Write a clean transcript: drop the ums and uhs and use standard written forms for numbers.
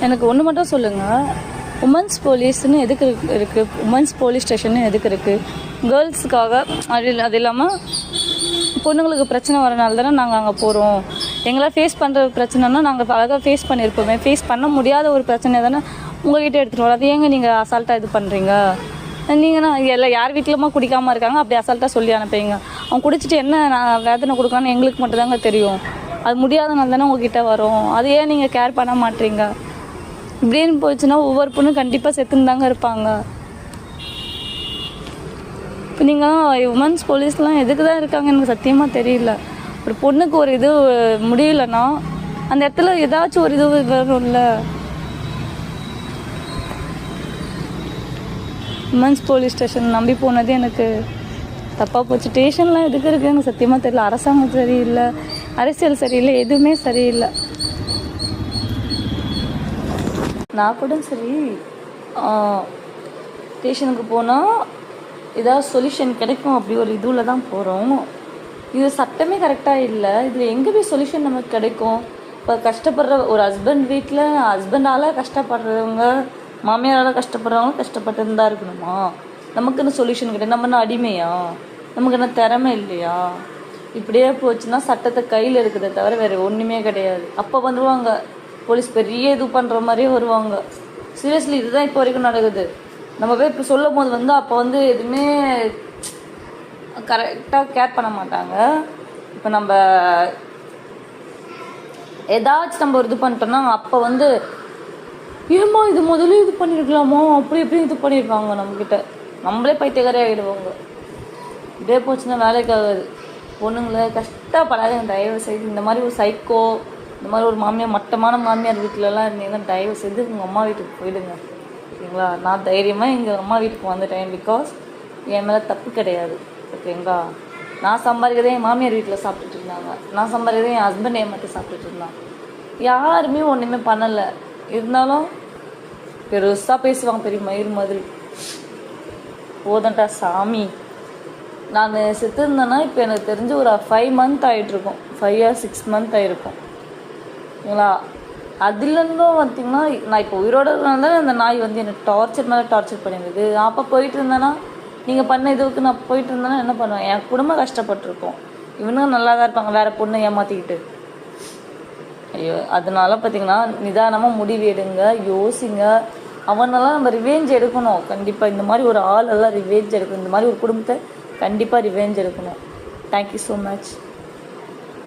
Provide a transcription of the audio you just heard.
எனக்கு ஒன்று மட்டும் சொல்லுங்கள், உமன்ஸ் போலீஸ்னு எதுக்கு இருக்குது? உமன்ஸ் போலீஸ் ஸ்டேஷன் எதுக்கு இருக்குது? கேர்ள்ஸுக்காக அது இல்லாமல் பொண்ணுங்களுக்கு பிரச்சனை வரனால தானே நாங்கள் அங்கே போகிறோம். எங்களால் ஃபேஸ் பண்ணுற பிரச்சனைனா நாங்கள் அழகாக ஃபேஸ் பண்ணியிருப்போமே. ஃபேஸ் பண்ண முடியாத ஒரு பிரச்சனை தானே உங்கள்கிட்ட எடுத்துகிட்டு வரோம். அது ஏங்க நீங்கள் அசால்ட்டாக இது பண்ணுறீங்க? நீங்கன்னா எல்லாம் யார் வீட்டிலுமா குடிக்காமல் இருக்காங்க, அப்படி அசால்ட்டாக சொல்லி அனுப்புவீங்க. அவன் குடிச்சிட்டு என்ன நான் வேதனை கொடுக்கான்னு எங்களுக்கு மட்டும்தாங்க தெரியும். அது முடியாதனால தானே உங்ககிட்ட வரும். அது ஏன் நீங்கள் கேர் பண்ண மாட்டீங்க? இப்படின்னு போச்சுன்னா ஒவ்வொரு பொண்ணும் கண்டிப்பாக செத்துன்னு தாங்க இருப்பாங்க. இப்போ நீங்கள் உமன்ஸ் போலீஸ்லாம் எதுக்கு தான் இருக்காங்க எனக்கு சத்தியமாக தெரியல. ஒரு பொண்ணுக்கு ஒரு இது முடியலன்னா அந்த இடத்துல ஏதாச்சும் ஒரு இது வரும்ல. உமன்ஸ் போலீஸ் ஸ்டேஷன் நம்பி போனது எனக்கு தப்பாக போச்சு. ஸ்டேஷன்லாம் எதுக்கு இருக்குது எனக்கு சத்தியமாக தெரியல. அரசாங்கம் சரியில்லை, அரசியல் சரியில்லை, எதுவுமே சரியில்லை. நான் கூட சரி ஸ்டேஷனுக்கு போனால் ஏதாவது சொல்யூஷன் கிடைக்கும் அப்படி ஒரு இதுவில் தான் போகிறோம். இது சட்டமே கரெக்டாக இல்லை. இதில் எங்கே போய் சொல்யூஷன் நமக்கு கிடைக்கும்? இப்போ கஷ்டப்படுற ஒரு ஹஸ்பண்டால் கஷ்டப்படுறவங்க, மாமியாரால் கஷ்டப்படுறவங்க கஷ்டப்பட்டு தான் இருக்கணுமா? நமக்கு என்ன சொல்யூஷன் கிடையாது? நம்ம என்ன அடிமையா? நமக்கு என்ன திறமை இல்லையா? இப்படியே போச்சுன்னா சட்டத்தை கையில் இருக்குதே தவிர வேறு ஒன்றுமே கிடையாது. அப்போ வந்துடுவாங்க போலீஸ், பெரிய இது பண்ணுற மாதிரியே வருவாங்க. சீரியஸ்லி இதுதான் இப்போ வரைக்கும் நடக்குது. நம்ம போய் இப்போ சொல்லும் போது அப்போ எதுவுமே கரெக்டாக கேர் பண்ண மாட்டாங்க. இப்போ நம்ம ஏதாச்சும் நம்ம ஒரு இது பண்ணிட்டோம்னா அப்போ ஏமா இது முதல்ல இது பண்ணியிருக்கலாமோ, அப்படி எப்படி இது பண்ணியிருக்காங்க நம்மக்கிட்ட. நம்மளே பைத்தியக்காரே ஆகிடுவாங்க. இப்படியே போச்சுன்னா வேலைக்கு ஆகாது. பொண்ணுங்களை கஷ்டப்படாத தயவு செய்து இந்த மாதிரி ஒரு சைக்கோ, இந்த மாதிரி ஒரு மாமியார், மட்டமான மாமியார் வீட்டிலலாம் இருந்தீங்கன்னா தயவு செய்து உங்கள் அம்மா வீட்டுக்கு போயிடுங்க. ஓகேங்களா? நான் தைரியமாக எங்கள் அம்மா வீட்டுக்கு வந்துட்டேன். பிகாஸ் என் மேலே தப்பு கிடையாது. ஓகேங்களா? நான் சம்பாதிக்கிறதே என் மாமியார் வீட்டில் சாப்பிட்டுட்டு இருந்தாங்க. நான் சம்பாதிக்கிறதே என் ஹஸ்பண்ட் ஏமாற்றி சாப்பிட்டுட்டு இருந்தான். யாருமே ஒன்றுமே பண்ணலை. இருந்தாலும் பெருசாக பேசுவாங்க, பெரிய மயிர் மாதிரி. போதண்டா சாமி. நான் செத்து இருந்தேன்னா இப்போ எனக்கு தெரிஞ்சு ஒரு 5 month ஆகிட்ருக்கும். 5 or 6 month ஆகிருக்கும். ஓகேங்களா? அதுலேருந்தும் பார்த்திங்கன்னா நான் இப்போ உயிரோடு இருந்தாலும் அந்த நாய் என்னை டார்ச்சர் மேலே டார்ச்சர் பண்ணிடுது. அப்போ போயிட்டு இருந்தேன்னா நீங்கள் பண்ண இதுவுக்கு நான் போயிட்டு இருந்தேன்னா என்ன பண்ணுவேன்? என் குடும்பம் கஷ்டப்பட்டுருக்கோம். இவனுங்க நல்லா தான் இருப்பாங்க வேறு பொண்ணை ஏமாற்றிக்கிட்டு. ஐயோ, அதனால பார்த்திங்கன்னா நிதானமாக முடிவு எடுங்க, யோசிங்க. அவனெல்லாம் நம்ம ரிவேஞ்ச் எடுக்கணும். கண்டிப்பாக இந்த மாதிரி ஒரு ஆளெல்லாம் ரிவேஞ்ச் எடுக்கணும். இந்த மாதிரி ஒரு குடும்பத்தை கண்டிப்பாக ரிவேஞ்ச் எடுக்கணும். Thank you so much.